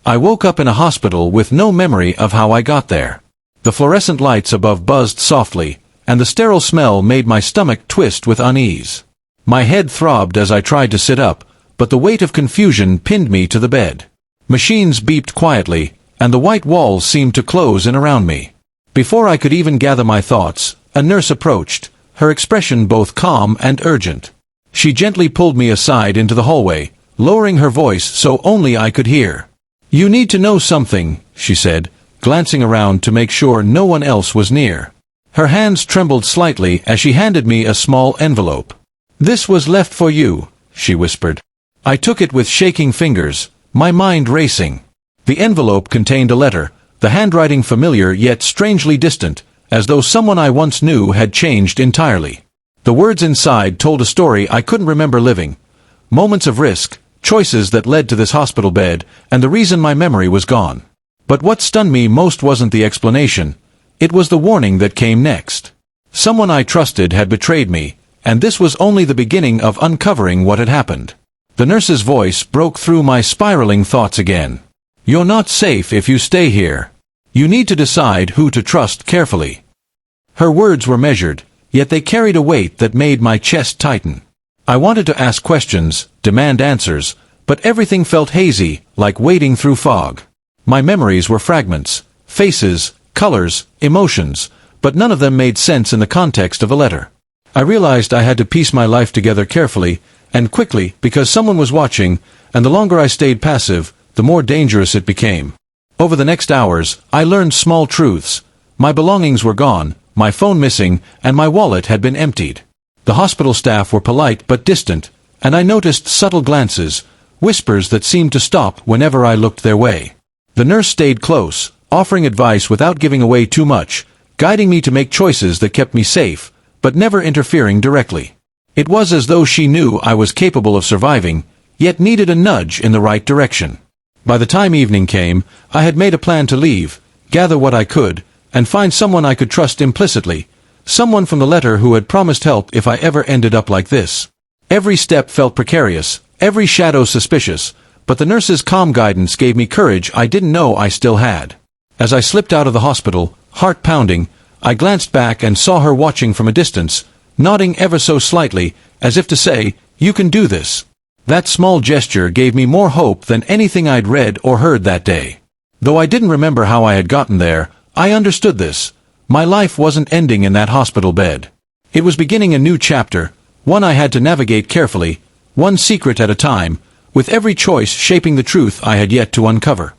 I woke up in a hospital with no memory of how I got there. The fluorescent lights above buzzed softly, and the sterile smell made my stomach twist with unease. My head throbbed as I tried to sit up, but the weight of confusion pinned me to the bed. Machines beeped quietly, and the white walls seemed to close in around me. Before I could even gather my thoughts, a nurse approached, her expression both calm and urgent. She gently pulled me aside into the hallway, lowering her voice so only I could hear. "You need to know something," she said, glancing around to make sure no one else was near. Her hands trembled slightly as she handed me a small envelope. "This was left for you," she whispered. I took it with shaking fingers, my mind racing. The envelope contained a letter, the handwriting familiar yet strangely distant, as though someone I once knew had changed entirely. The words inside told a story I couldn't remember living. Moments of risk, choices that led to this hospital bed, and the reason my memory was gone. But what stunned me most wasn't the explanation. It was the warning that came next. Someone I trusted had betrayed me, and this was only the beginning of uncovering what had happened. The nurse's voice broke through my spiraling thoughts again. "You're not safe if you stay here. You need to decide who to trust carefully." Her words were measured, yet they carried a weight that made my chest tighten. I wanted to ask questions, demand answers, but everything felt hazy, like wading through fog. My memories were fragments, faces, colors, emotions, but none of them made sense in the context of a letter. I realized I had to piece my life together carefully, and quickly, because someone was watching, and the longer I stayed passive, the more dangerous it became. Over the next hours, I learned small truths. My belongings were gone, my phone missing, and my wallet had been emptied. The hospital staff were polite but distant, and I noticed subtle glances, whispers that seemed to stop whenever I looked their way. The nurse stayed close, offering advice without giving away too much, guiding me to make choices that kept me safe, but never interfering directly. It was as though she knew I was capable of surviving, yet needed a nudge in the right direction. By the time evening came, I had made a plan to leave, gather what I could, and find someone I could trust implicitly, someone from the letter who had promised help if I ever ended up like this. Every step felt precarious, every shadow suspicious, but the nurse's calm guidance gave me courage I didn't know I still had. As I slipped out of the hospital, heart pounding, I glanced back and saw her watching from a distance, nodding ever so slightly, as if to say, "You can do this." That small gesture gave me more hope than anything I'd read or heard that day. Though I didn't remember how I had gotten there, I understood this. My life wasn't ending in that hospital bed. It was beginning a new chapter, one I had to navigate carefully, one secret at a time, with every choice shaping the truth I had yet to uncover.